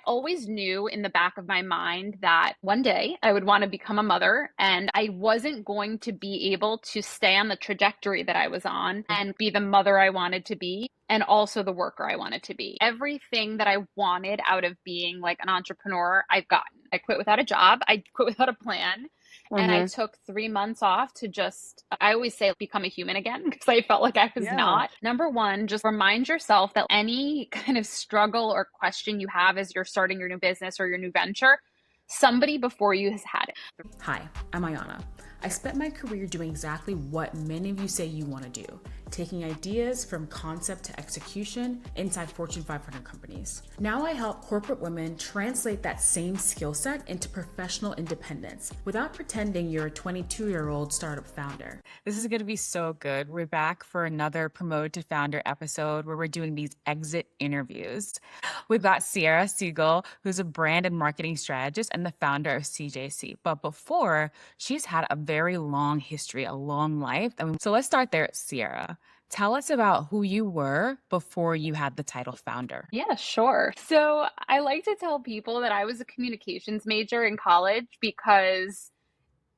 always knew in the back of my mind that one day I would want to become a mother and I wasn't going to be able to stay on the trajectory that I was on and be the mother I wanted to be and also the worker I wanted to be. Everything that I wanted out of being like an entrepreneur, I've gotten. I quit without a job. I quit without a plan. And I Mm-hmm. took 3 months off to just, I always say, become a human again because I felt like I was Yeah. not. Number one, just remind yourself that any kind of struggle or question you have as you're starting your new business or your new venture, somebody before you has had it. Hi, I'm Ayana. I spent my career doing exactly what many of you say you want to do, taking ideas from concept to execution inside Fortune 500 companies. Now I help corporate women translate that same skill set into professional independence without pretending you're a 22-year-old startup founder. This is going to be so good. We're back for another Promoted to Founder episode where we're doing these exit interviews. We've got Ciara Siegel, who's a brand and marketing strategist and the founder of CJC. But before, she's had a very long history, a long life. So let's start there, Ciara. Tell us about who you were before you had the title founder. Yeah, sure. So I like to tell people that I was a communications major in college because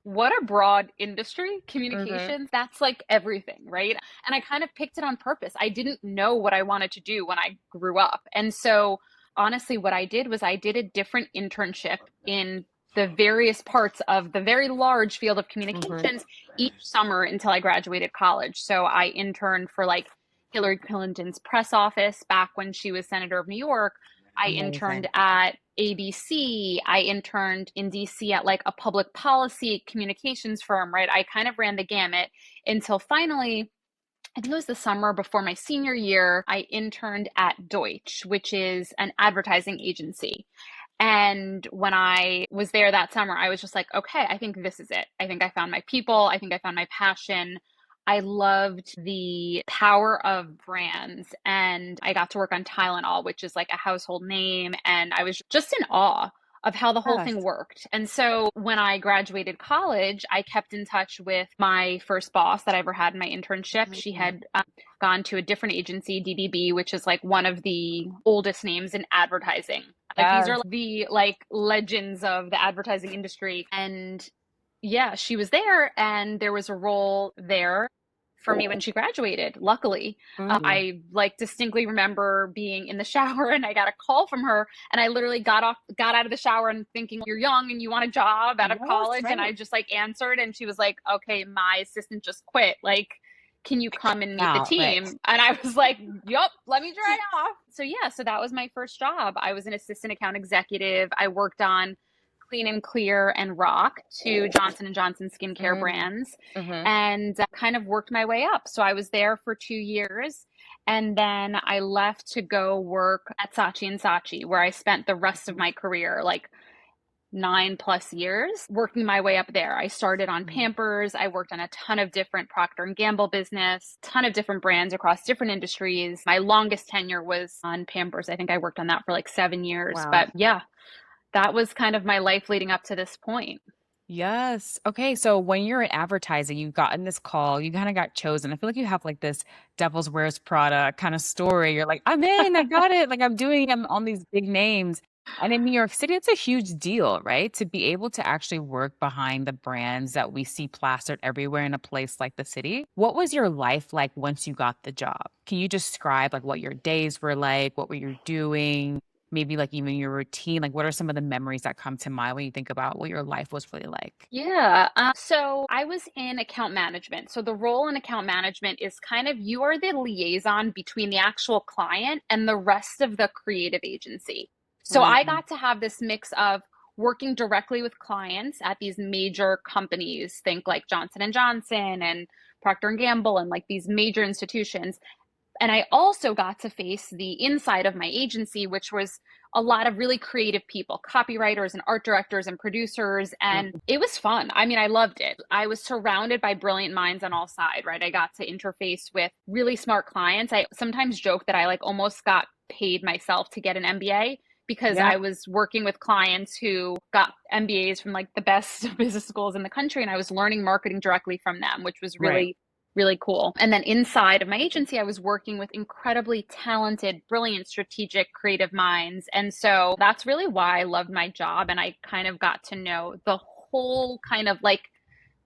what a broad industry, Mm-hmm. communications, that's like everything, right? And I kind of picked it on purpose. I didn't know what I wanted to do when I grew up. And so honestly, what I did was I did a different internship in the various parts of the very large field of Mm-hmm. communications each summer until I graduated college. So I interned for like Hillary Clinton's press office back when she was senator of New York. I interned Amazing. at ABC. I interned in DC at like a public policy communications firm, right? I kind of ran the gamut until finally, I think it was the summer before my senior year, I interned at Deutsch, which is an advertising agency. And when I was there that summer, I was just like, okay, I think this is it. I think I found my people. I think I found my passion. I loved the power of brands. And I got to work on Tylenol, which is like a household name. And I was just in awe of how the whole thing Yes. worked. And so when I graduated college, I kept in touch with my first boss that I ever had in my internship. She Mhm. had gone to a different agency, DDB, which is like one of the oldest names in advertising. Like these are Yes. the like legends of the advertising industry. And yeah, she was there and there was a role there for me when she graduated, luckily. Mhm. I like distinctly remember being in the shower and I got a call from her and I literally got out of the shower and thinking, you're young and you want a job out of Yes, college. And I right. just like answered and she was like, okay, my assistant just quit. Like, can you come and meet the Now, right. team? And I was like, yup, let me try it off. So yeah, so that was my first job. I was an assistant account executive. I worked on Clean and Clear and Rock, two Johnson and Johnson skincare brands, Mm-hmm. and kind of worked my way up. So I was there for 2 years. And then I left to go work at Saatchi and Saatchi, where I spent the rest of my career, like 9+ years, working my way up there. I started on Pampers. I worked on a ton of different Procter and Gamble business, ton of different brands across different industries. My longest tenure was on Pampers. I think I worked on that for like 7 years. Wow. But yeah, that was kind of my life leading up to this point. Yes. Okay. So when you're in advertising, you got in this call, you kind of got chosen. I feel like you have like this Devil's Wears Prada kind of story. You're like, I'm in, I got it. Like I'm on these big names. And in New York City, it's a huge deal, right? To be able to actually work behind the brands that we see plastered everywhere in a place like the city. What was your life like once you got the job? Can you describe like what your days were like? What were you doing? Maybe like even your routine, like what are some of the memories that come to mind when you think about what your life was really like? Yeah. So I was in account management. So the role in account management is kind of you are the liaison between the actual client and the rest of the creative agency. So I Mm, got to have this mix of working directly with clients at these major companies, think like Johnson and Johnson and Procter and Gamble and like these major institutions, and I also got to face the inside of my agency, which was a lot of really creative people, copywriters and art directors and producers. And mm, it was fun. I mean, I loved it. I was surrounded by brilliant minds on all sides, right? I got to interface with really smart clients. I sometimes joke that I like almost got paid myself to get an MBA because yeah. I was working with clients who got MBAs from like the best business schools in the country. And I was learning marketing directly from them, which was Right. really really cool. And then inside of my agency, I was working with incredibly talented, brilliant, strategic, creative minds. And so that's really why I loved my job. And I kind of got to know the whole kind of like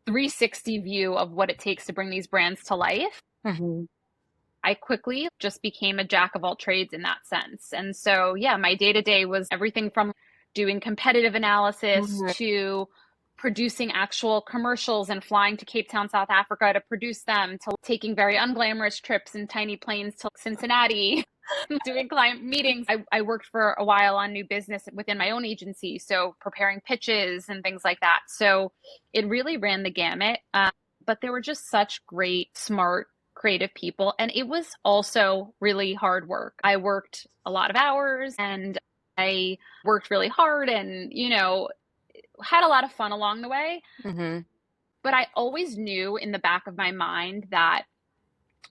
360 view of what it takes to bring these brands to life. Mhm. I quickly just became a jack of all trades in that sense. And so, yeah, my day to day was everything from doing competitive analysis Mhm. to producing actual commercials and flying to Cape Town, South Africa to produce them, to taking very unglamorous trips in tiny planes to Cincinnati, doing client meetings. I worked for a while on new business within my own agency, so preparing pitches and things like that. So it really ran the gamut. But there were just such great, smart, creative people. And it was also really hard work. I worked a lot of hours and I worked really hard and, had a lot of fun along the way. Mhm. But I always knew in the back of my mind that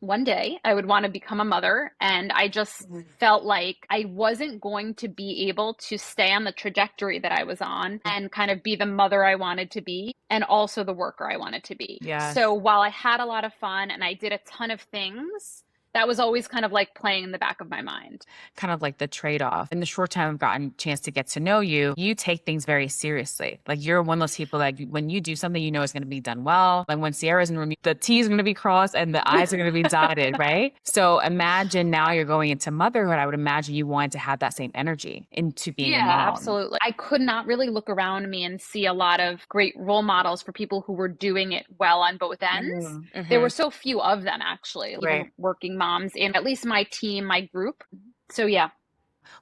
one day I would want to become a mother. And I just Mhm. felt like I wasn't going to be able to stay on the trajectory that I was on and kind of be the mother I wanted to be and also the worker I wanted to be. So Yes. while I had a lot of fun and I did a ton of things, that was always kind of like playing in the back of my mind. Kind of like the trade-off. In the short time I've gotten a chance to get to know you, you take things very seriously. Like you're one of those people that when you do something, you know it's going to be done well. Like when Ciara's in the room, the T's are going to be crossed and the I's are going to be dotted, right? So imagine now you're going into motherhood. I would imagine you wanted to have that same energy into being a Yeah, mom. absolutely. I could not really look around me and see a lot of great role models for people who were doing it well on both ends. Mhm. There were Mhm. so few of them, actually, Right. even working moms in at least my team, my group. So, yeah.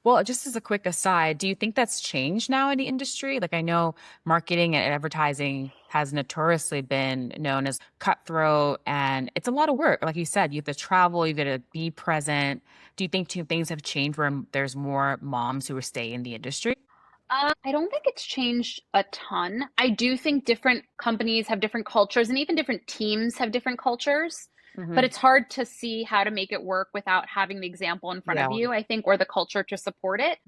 Well, just as a quick aside, do you think that's changed now in the industry? Like, I know marketing and advertising has notoriously been known as cutthroat and it's a lot of work. Like you said, you have to travel, you got to be present. Do you think two things have changed where there's more moms who are staying in the industry? I don't think it's changed a ton. I do think different companies have different cultures and even different teams have different cultures, but Hmm. it's hard to see how to make it work without having the example in front of Yeah. you, I think, or the culture to support it.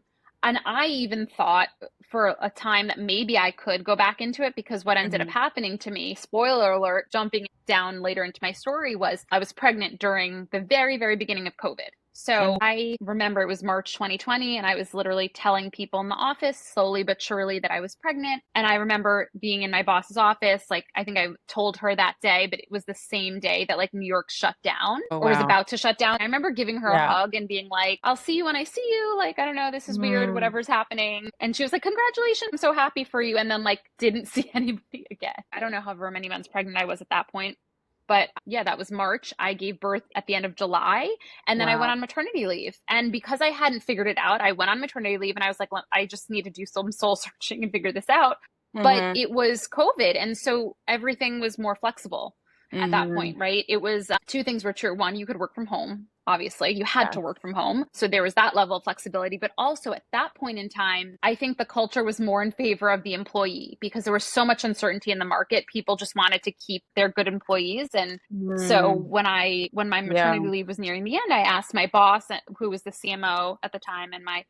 And I even thought for a time that maybe I could go back into it because what ended up Hmm. happening to me, spoiler alert, jumping down later into my story, was I was pregnant during the very, very beginning of COVID. So I remember it was March 2020, and I was literally telling people in the office slowly but surely that I was pregnant. And I remember being in my boss's office. Like, I think I told her that day, but it was the same day that like New York shut down Oh, or was wow. about to shut down. I remember giving her a Yeah. hug and being like, I'll see you when I see you. Like, I don't know, this is weird, Mm. whatever's happening. And she was like, congratulations, I'm so happy for you. And then like didn't see anybody again. I don't know however many months pregnant I was at that point. But yeah, that was March. I gave birth at the end of July. And then I went Wow. on maternity leave. And because I hadn't figured it out, I went on maternity leave and I was like, well, I just need to do some soul searching and figure this out. But Hmm. it was COVID. And so everything was more flexible at that Hmm. point, right? It was two things were true. One, you could work from home. Obviously, you had Yeah. to work from home. So there was that level of flexibility. But also at that point in time, I think the culture was more in favor of the employee because there was so much uncertainty in the market. People just wanted to keep their good employees. And so Mm. when my Yeah. maternity leave was nearing the end, I asked my boss, who was the CMO at the time, and my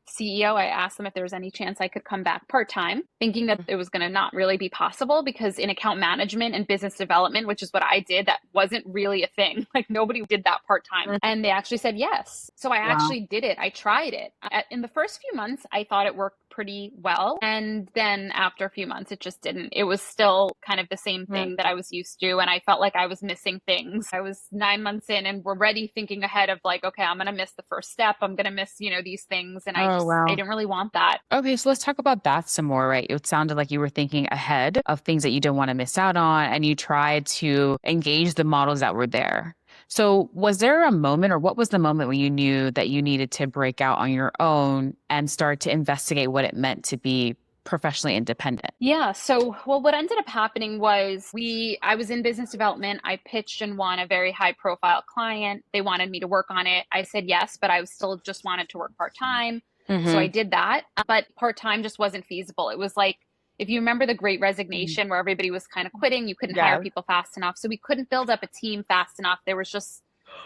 CEO, I asked them if there was any chance I could come back part time, thinking that it was going to not really be possible because in account management and business development, which is what I did, that wasn't really a thing. Like nobody did that part time. Mm. And they actually said yes. So I Wow. actually did it. I tried it. In the first few months, I thought it worked pretty well. And then after a few months, it just didn't. It was still kind of the same thing that I was used to. And I felt like I was missing things. I was 9 months in and we're already thinking ahead of like, okay, I'm going to miss the first step. I'm going to miss, these things. And Oh, I wow. didn't really want that. Okay, so let's talk about that some more, right? It sounded like you were thinking ahead of things that you didn't want to miss out on, and you tried to engage the models that were there. So, was there a moment, or what was the moment when you knew that you needed to break out on your own and start to investigate what it meant to be professionally independent? Yeah. So, well, what ended up happening was I was in business development. I pitched and won a very high profile client. They wanted me to work on it. I said yes, but I was still just wanted to work part time. So I Hmm. did that, but part time just wasn't feasible. It was like, if you remember the great resignation where everybody was kind of quitting, you couldn't hire Yeah. people fast enough. So we couldn't build up a team fast enough. There was just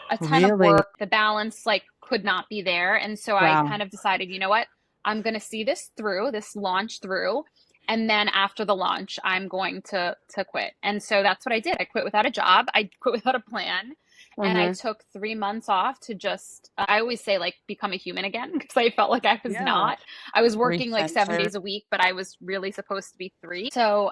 a ton of Really? work. The balance like could not be there. And so I Wow. kind of decided, you know what? I'm going to see this through, this launch through. And then after the launch, I'm going to quit. And so that's what I did. I quit without a job. I quit without a plan. And I Mm-hmm. took 3 months off to just, I always say, like, become a human again, because I felt like I was Yeah. not. I was working like 7 days Recenter. a week, but I was really supposed to be three. So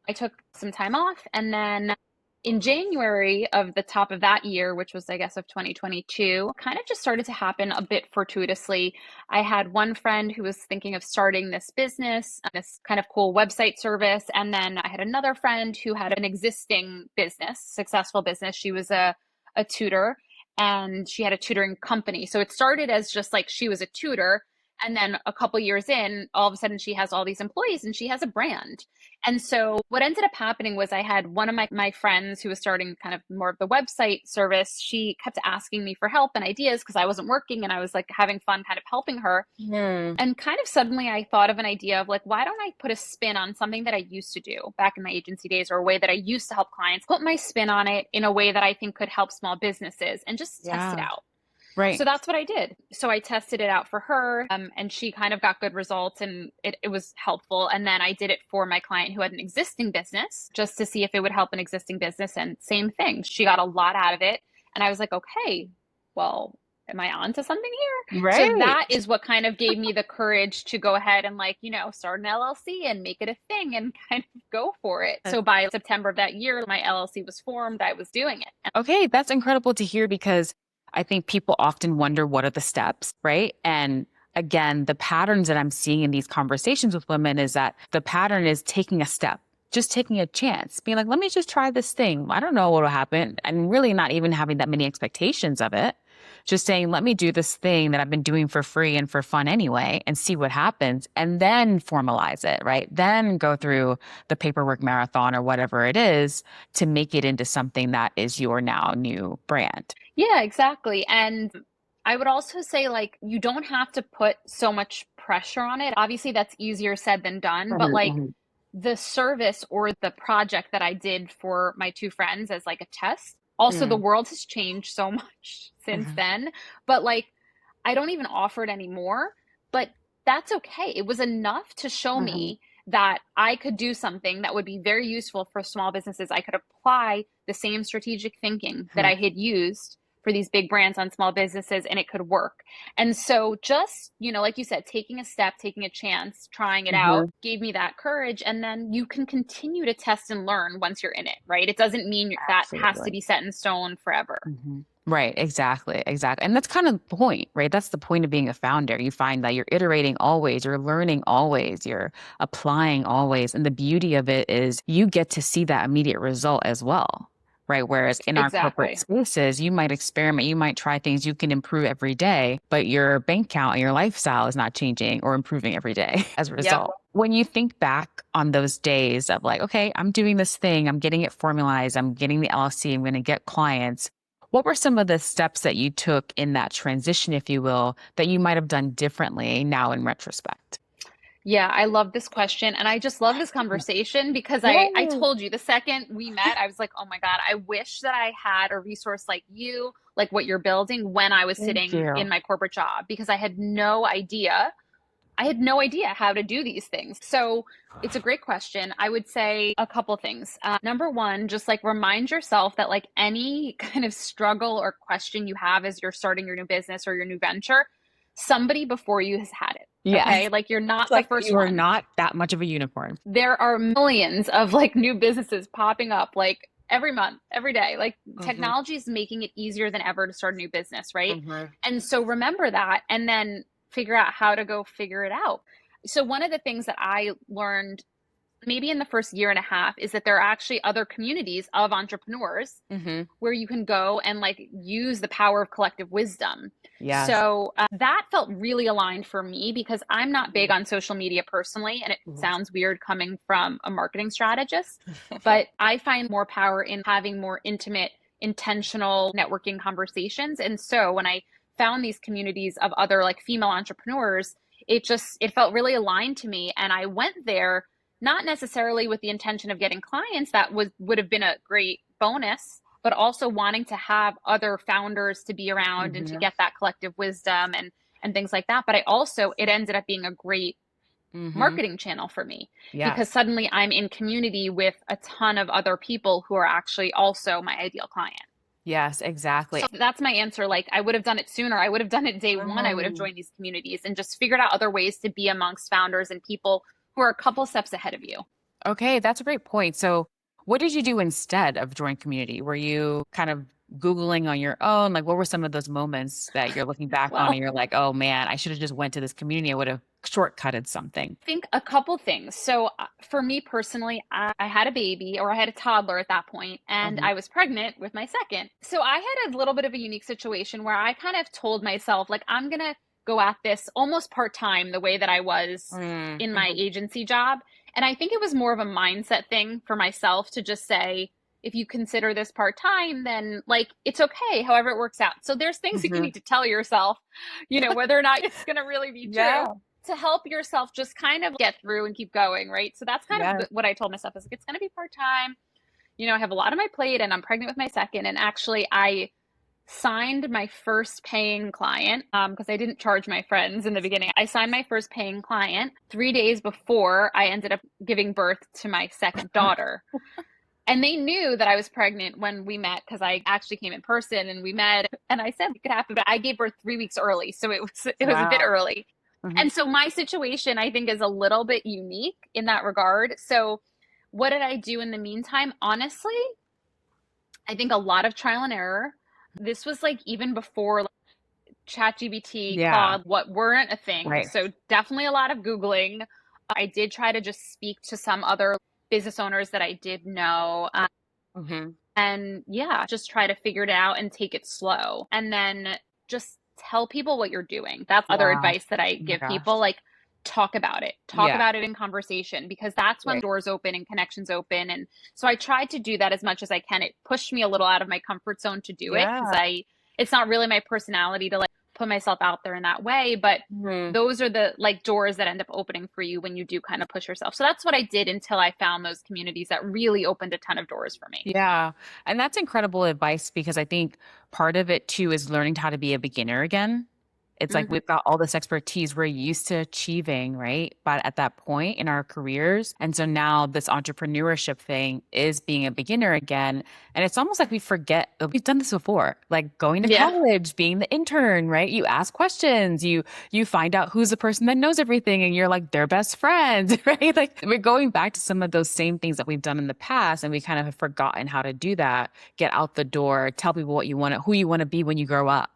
I took some time off. And then in January of the top of that year, which was, I guess, of 2022, kind of just started to happen a bit fortuitously. I had one friend who was thinking of starting this business, this kind of cool website service. And then I had another friend who had an existing business, successful business. She was a tutor, and she had a tutoring company. So it started as just like she was a tutor. And then a couple years in, all of a sudden she has all these employees and she has a brand. And so what ended up happening was I had one of my friends who was starting kind of more of the website service. She kept asking me for help and ideas because I wasn't working, and I was like having fun kind of helping her. Hmm. And kind of suddenly I thought of an idea of like, why don't I put a spin on something that I used to do back in my agency days, or a way that I used to help clients, put my spin on it in a way that I think could help small businesses, and just test it Yeah. out. So Right. that's what I did. So I tested it out for her, and she kind of got good results, and it was helpful. And then I did it for my client who had an existing business, just to see if it would help an existing business. And same thing, she got a lot out of it. And I was like, okay, well, am I on to something here? So Right. that is what kind of gave me the courage to go ahead and, like, start an LLC and make it a thing and kind of go for it. So by September of that year, my LLC was formed. I was doing it. Okay, that's incredible to hear, because I think people often wonder, what are the steps, right? And again, the patterns that I'm seeing in these conversations with women is that the pattern is taking a step, just taking a chance, being like, let me just try this thing. I don't know what will happen. And really not even having that many expectations of it. Just saying, let me do this thing that I've been doing for free and for fun anyway, and see what happens, and then formalize it, right? Then go through the paperwork marathon or whatever it is to make it into something that is your now new brand. Yeah, exactly. And I would also say, like, you don't have to put so much pressure on it. Obviously, that's easier said than done, but like Mhm. the service or the project that I did for my two friends as like a test, also the Mm. world has changed so much since Mhm. then. But like, I don't even offer it anymore, but that's okay. It was enough to show Mhm. me that I could do something that would be very useful for small businesses. I could apply the same strategic thinking that I had used for these big brands on small businesses, and it could work. And so just, like you said, taking a step, taking a chance, trying it out Mhm. gave me that courage. And then you can continue to test and learn once you're in it, right? It doesn't mean that has to Absolutely. be set in stone forever. Mhm. Right, exactly, exactly. And that's kind of the point, right? That's the point of being a founder. You find that you're iterating always, you're learning always, you're applying always. And the beauty of it is you get to see that immediate result as well, right? Whereas in our corporate Exactly. spaces, you might experiment, you might try things, you can improve every day, but your bank account and your lifestyle is not changing or improving every day as a Yep. result. When you think back on those days of like, okay, I'm doing this thing, I'm getting it formalized, I'm getting the LLC, I'm going to get clients. What were some of the steps that you took in that transition, if you will, that you might have done differently now in retrospect? Yeah, I love this question. And I just love this conversation because I Yay. told you the second we met, I was like, oh my God, I wish that I had a resource like you, like what you're building, when I was Thank sitting you. in my corporate job, because I had no idea. I had no idea how to do these things. So it's a great question. I would say a couple things. Number one, just like remind yourself that like any kind of struggle or question you have as you're starting your new business or your new venture, somebody before you has had it. Yes. Okay. Like you're It's not the like first you are one. not that much of a unicorn. There are millions of like new businesses popping up like every month, every day. Like Hmm. technology is making it easier than ever to start a new business, right? Hmm. And so remember that, and then figure out how to go figure it out. So one of the things that I learned maybe in the first year and a half is that there are actually other communities of entrepreneurs Hmm. where you can go and like use the power of collective wisdom. Yes. So that felt really aligned for me because I'm not big on social media personally. And it Mhm. sounds weird coming from a marketing strategist, but I find more power in having more intimate, intentional networking conversations. And so when I found these communities of other like female entrepreneurs, it felt really aligned to me. And I went there not necessarily with the intention of getting clients, that would have been a great bonus, but also wanting to have other founders to be around and to Hmm. get that collective wisdom and things like that. But I also, it ended up being a great Mm-hmm. marketing channel for me because Yes. suddenly I'm in community with a ton of other people who are actually also my ideal client. Yes, exactly. So that's my answer. Like, I would have done it sooner. I would have done it day one. I would have Mm. joined these communities and just figured out other ways to be amongst founders and people who are a couple steps ahead of you. Okay, that's a great point. So, what did you do instead of join community? Were you kind of Googling on your own? Like, what were some of those moments that you're looking back on and Well, you're like, oh man, I should have just went to this community. I would have shortcutted something. I think a couple things. So for me personally, I had a baby, or I had a toddler at that point, and Mhm. I was pregnant with my second. So I had a little bit of a unique situation where I kind of told myself, like, I'm going to go at this almost part-time the way that I was in my Mm-hmm. agency job. And I think it was more of a mindset thing for myself to just say, if you consider this part-time, then like it's okay, however it works out. So there's things that you Hmm. need to tell yourself, whether or not it's going to really be true, Yeah. to help yourself just kind of get through and keep going, right? So that's kind of Yes. what I told myself is like, it's going to be part-time. I have a lot on my plate and I'm pregnant with my second. And actually, I signed my first paying client because I didn't charge my friends in the beginning. I signed my first paying client 3 days before I ended up giving birth to my second daughter. And they knew that I was pregnant when we met because I actually came in person and we met. And I said it could happen, but I gave birth 3 weeks early, so it was a bit Wow. early. Hmm. And so my situation, I think, is a little bit unique in that regard. So what did I do in the meantime? Honestly, I think a lot of trial and error. This was like even before like, ChatGPT, Yeah. Claude, what weren't a thing. Right. So definitely a lot of Googling. I did try to just speak to some other business owners that I did know. Hmm. And yeah, just try to figure it out and take it slow. And then just tell people what you're doing. That's other Yeah. advice that I Oh my give gosh. people. Like, talk about it. Talk Yeah. about it in conversation because that's when Right. doors open and connections open. And so I tried to do that as much as I can. It pushed me a little out of my comfort zone to do it because Yeah. it's not really my personality to like put myself out there in that way. But Mhm. those are the like doors that end up opening for you when you do kind of push yourself. So that's what I did until I found those communities that really opened a ton of doors for me. Yeah. And that's incredible advice because I think part of it too is learning how to be a beginner again. It's like Mhm. we've got all this expertise we're used to achieving, right? But at that point in our careers. And so now this entrepreneurship thing is being a beginner again. And it's almost like we forget that we've done this before, like going to Yeah. college, being the intern, right? You ask questions, you find out who's the person that knows everything, and you're like their best friend, right? Like we're going back to some of those same things that we've done in the past, and we kind of have forgotten how to do that. Get out the door, tell people what you want to, who you want to be when you grow up.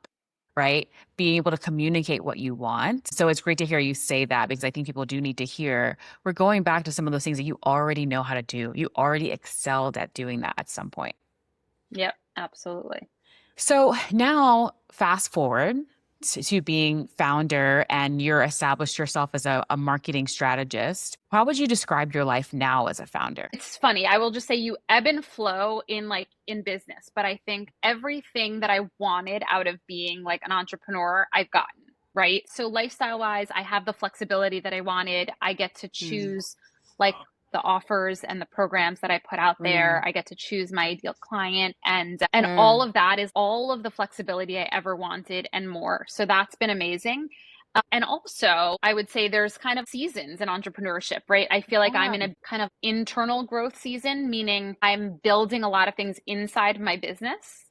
Right? Being able to communicate what you want. So it's great to hear you say that because I think people do need to hear we're going back to some of those things that you already know how to do. You already excelled at doing that at some point. Yep. Absolutely. So now fast forward to being founder and you're established yourself as a marketing strategist. How would you describe your life now as a founder? It's funny. I will just say you ebb and flow in business, but I think everything that I wanted out of being like an entrepreneur, I've gotten, right? So lifestyle wise, I have the flexibility that I wanted. I get to Mm, choose like the offers and the programs that I put out there. mm, I get to choose my ideal client and all mm. of that is all of the flexibility I ever wanted and more. So that's been amazing. And also, I would say there's kind of seasons in entrepreneurship, right? I feel like I'm Yeah. in a kind of internal growth season, meaning I'm building a lot of things inside my business,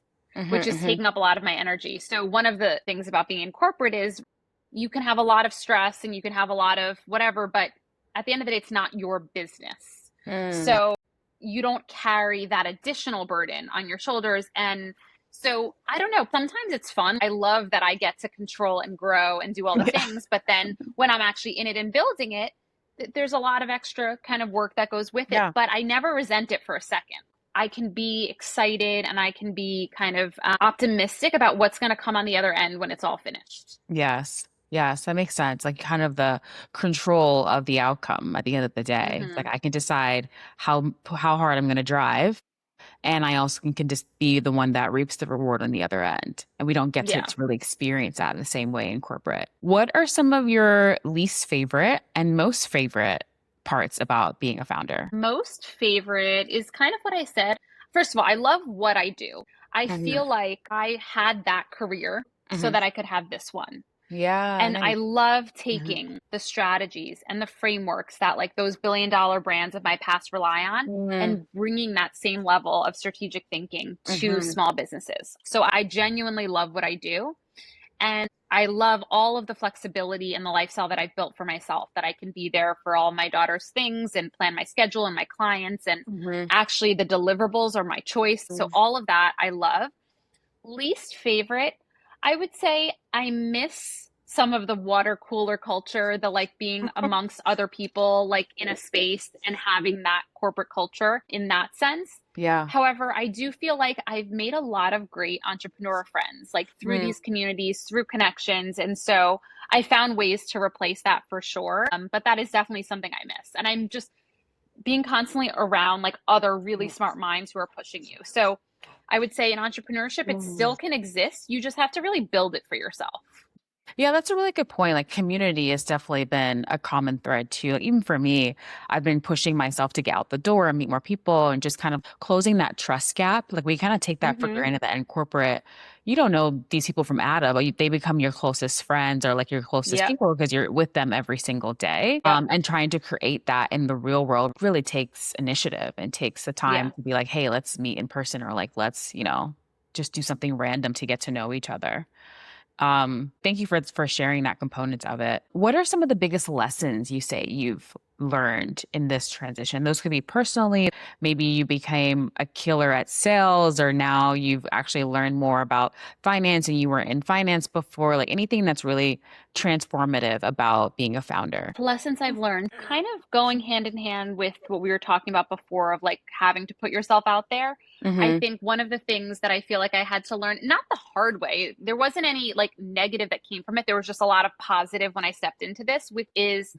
which Hmm. is taking up a lot of my energy. So, one of the things about being in corporate is you can have a lot of stress and you can have a lot of whatever, but at the end of the day, it's not your business. Mm. So, you don't carry that additional burden on your shoulders. And so I don't know, sometimes it's fun. I love that I get to control and grow and do all the Yeah. things. But then when I'm actually in it and building it, there's a lot of extra kind of work that goes with it. Yeah. But I never resent it for a second. I can be excited and I can be kind of optimistic about what's going to come on the other end when it's all finished. Yes. Yes, that makes sense. Like kind of the control of the outcome at the end of the day. Like Hmm. I can decide how hard I'm going to drive, and I also can just be the one that reaps the reward on the other end. And we don't get Yeah. to really experience that in the same way in corporate. What are some of your least favorite and most favorite parts about being a founder? Most favorite is kind of what I said. First of all, I love what I do. I Mhm. feel like I had that career so Mhm. that I could have this one. Yeah. And I Nice. love Mhm. taking the strategies and the frameworks that like those billion-dollar brands of my past rely on Mhm. and bringing that same level of strategic thinking to Mhm. small businesses. So I genuinely love what I do. And I love all of the flexibility and the lifestyle that I've built for myself, that I can be there for all my daughter's things and plan my schedule and my clients. And Mhm. actually, the deliverables are my choice. So, all of that I love. Least favorite, I would say I miss some of the water cooler culture, the like being amongst other people, like in a space and having that corporate culture in that sense. Yeah. However, I do feel like I've made a lot of great entrepreneur friends, like through Mm. these communities, through connections. And so I found ways to replace that for sure. But that is definitely something I miss. And I'm just being constantly around like other really smart minds who are pushing you. So I would say in entrepreneurship, it Mhm. still can exist. You just have to really build it for yourself. Yeah, that's a really good point. Like community has definitely been a common thread too. Like, even for me, I've been pushing myself to get out the door and meet more people and just kind of closing that trust gap. Like we kind of take that for Mm-hmm. granted that in corporate, you don't know these people from Adam, but they become your closest friends or like your closest Yep. people because you're with them every single day. Yep. And trying to create that in the real world really takes initiative and takes the time Yeah. to be like, hey, let's meet in person or like, let's, just do something random to get to know each other. Thank you for sharing that component of it. What are some of the biggest lessons you say you've learned in this transition? Those could be personally, maybe you became a killer at sales, or now you've actually learned more about finance and you were in finance before, like anything that's really transformative about being a founder. Lessons I've learned kind of going hand in hand with what we were talking about before of like having to put yourself out there. I Mm-hmm. think one of the things that I feel like I had to learn, not the hard way, there wasn't any like negative that came from it. There was just a lot of positive when I stepped into this, which is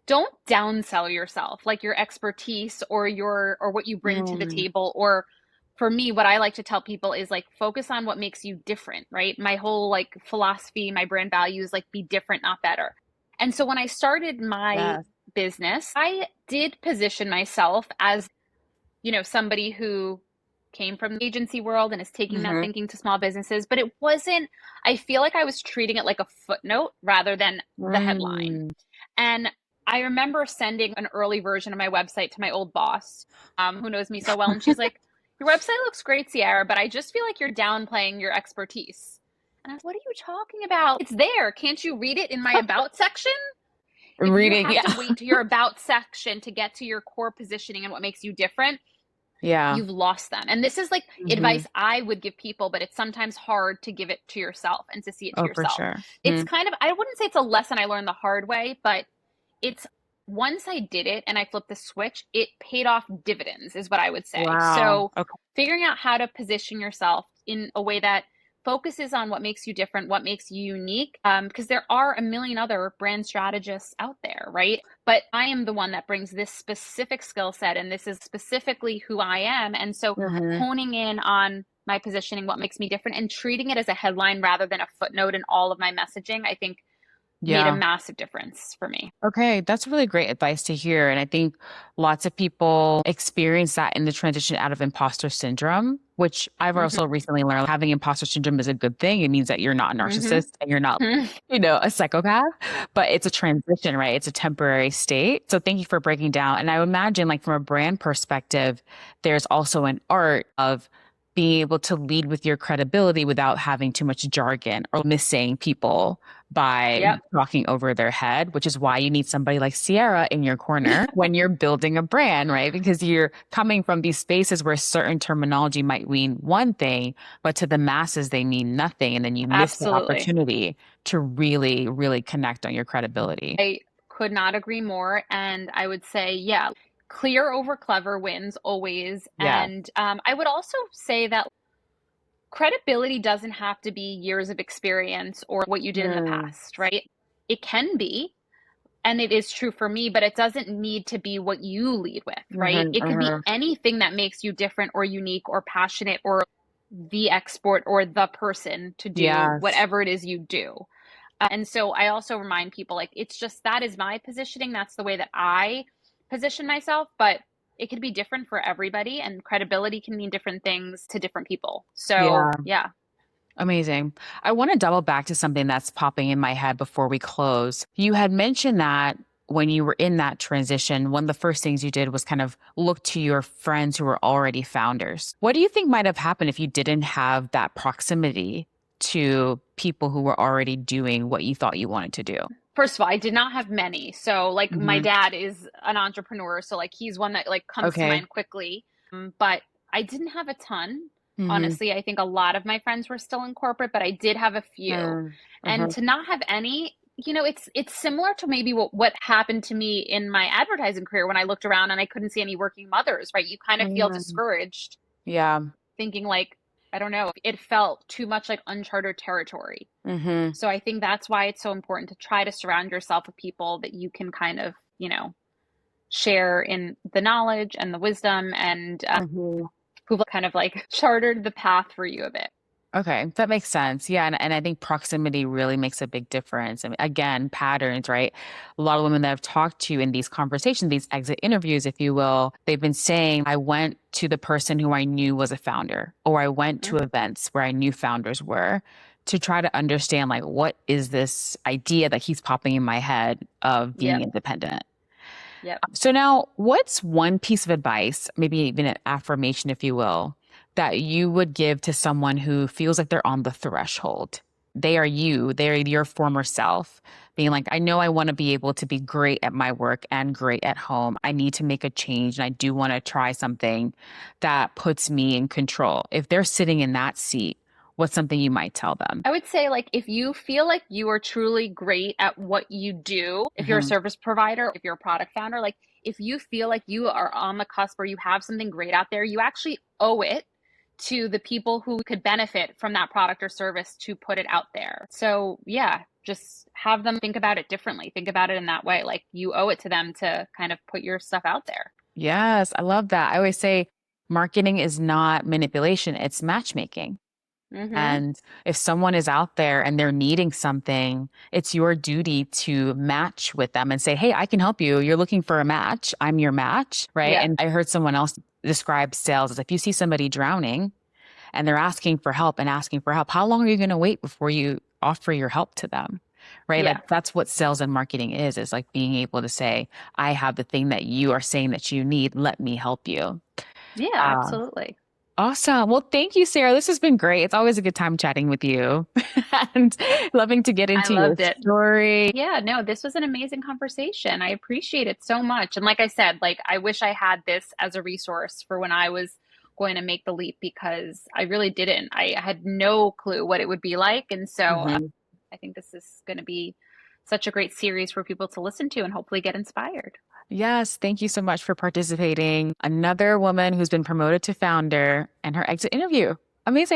don't downsell yourself, like your expertise or what you bring to the Mm, table. Or for me, what I like to tell people is like focus on what makes you different, right? My whole like philosophy, my brand values, like be different, not better. And so when I started my yes. business, I did position myself as, somebody who came from the agency world and is taking that Mm-hmm. thinking to small businesses, but it wasn't, I feel like I was treating it like a footnote rather than the headline. Mm. And I remember sending an early version of my website to my old boss, who knows me so well. And she's like, your website looks great, Ciara, but I just feel like you're downplaying your expertise. And I was, what are you talking about? It's there. Can't you read it in my about section? If you Reading, have yeah. to wait to your about section to get to your core positioning and what makes you different, Yeah. you've lost them. And this is like Hmm. advice I would give people, but it's sometimes hard to give it to yourself and to see it to Oh, for yourself. sure. It's kind of, I wouldn't say it's a lesson I learned the hard way, but it's once I did it and I flipped the switch, it paid off dividends, is what I would say. Wow. So Okay. figuring out how to position yourself in a way that focuses on what makes you different, what makes you unique, because there are a million other brand strategists out there, right? But I am the one that brings this specific skill set, and this is specifically who I am. And so Hmm. honing in on my positioning, what makes me different, and treating it as a headline rather than a footnote in all of my messaging, I think made a Yeah. massive difference for me. Okay. That's really great advice to hear. And I think lots of people experience that in the transition out of imposter syndrome, which I've Mm-hmm. also recently learned having imposter syndrome is a good thing. It means that you're not a narcissist and you're not, Mm-hmm. a psychopath, but it's a transition, right? It's a temporary state. So thank you for breaking down. And I would imagine, like, from a brand perspective, there's also an art of being able to lead with your credibility without having too much jargon or missing people by Yep. talking over their head, which is why you need somebody like Ciara in your corner when you're building a brand, right? Because you're coming from these spaces where certain terminology might mean one thing, but to the masses, they mean nothing. And then you miss the Absolutely. opportunity to really, really connect on your credibility. I could not agree more. And I would say, yeah, clear over clever wins always. Yeah. And I would also say that credibility doesn't have to be years of experience or what you did in the Mm-hmm. past, right? It can be, and it is true for me, but it doesn't need to be what you lead with, right? It could be Hmm. anything that makes you different or unique or passionate or the export or the person to do Yes. whatever it is you do. And so I also remind people like it's just that is my positioning. That's the way that I position myself, but it could be different for everybody, and credibility can mean different things to different people. So, Yeah. yeah. Amazing. I want to double back to something that's popping in my head before we close. You had mentioned that when you were in that transition, one of the first things you did was kind of look to your friends who were already founders. What do you think might have happened if you didn't have that proximity to people who were already doing what you thought you wanted to do? First of all, I did not have many. So like my Hmm. dad is an entrepreneur, so like he's one that like comes to Okay. mind quickly. But I didn't have a ton. Hmm. Honestly, I think a lot of my friends were still in corporate, but I did have a few. And Uh-huh. to not have any, it's similar to maybe what happened to me in my advertising career when I looked around and I couldn't see any working mothers, right? You kind of feel Mm. discouraged, Yeah. thinking like, I don't know, it felt too much like uncharted territory. Hmm. So I think that's why it's so important to try to surround yourself with people that you can kind of, share in the knowledge and the wisdom and Hmm. who've kind of like chartered the path for you a bit. Okay, that makes sense. Yeah, and I think proximity really makes a big difference. I mean, again, patterns, right? A lot of women that I've talked to in these conversations, these exit interviews, if you will, they've been saying, I went to the person who I knew was a founder, or I went to Mhm. events where I knew founders were to try to understand, like, what is this idea that keeps popping in my head of being Yep. independent? Yep. So now, what's one piece of advice, maybe even an affirmation, if you will, that you would give to someone who feels like they're on the threshold? They are you, they're your former self, being like, I know I want to be able to be great at my work and great at home. I need to make a change and I do want to try something that puts me in control. If they're sitting in that seat, what's something you might tell them? I would say, like, if you feel like you are truly great at what you do, if you're a Hmm. service provider, if you're a product founder, like, if you feel like you are on the cusp or you have something great out there, you actually owe it to the people who could benefit from that product or service to put it out there. So, yeah, just have them think about it differently. Think about it in that way. Like, you owe it to them to kind of put your stuff out there. Yes, I love that. I always say marketing is not manipulation, it's matchmaking. Mm-hmm. And if someone is out there and they're needing something, it's your duty to match with them and say, hey, I can help you. You're looking for a match. I'm your match. Right. Yeah. And I heard someone else describe sales as if you see somebody drowning and they're asking for help and asking for help, how long are you going to wait before you offer your help to them? Right. Yeah. Like that's what sales and marketing is like being able to say, I have the thing that you are saying that you need. Let me help you. Yeah, Uh, absolutely. Awesome. Well, thank you, Sarah. This has been great. It's always a good time chatting with you and loving to get I into your loved it. story. Yeah, no, this was an amazing conversation. I appreciate it so much. And like I said, like I wish I had this as a resource for when I was going to make the leap because I really didn't. I had no clue what it would be like. And so Mhm. I think this is going to be such a great series for people to listen to and hopefully get inspired. Yes, thank you so much for participating. Another woman who's been promoted to founder and her exit interview. Amazing.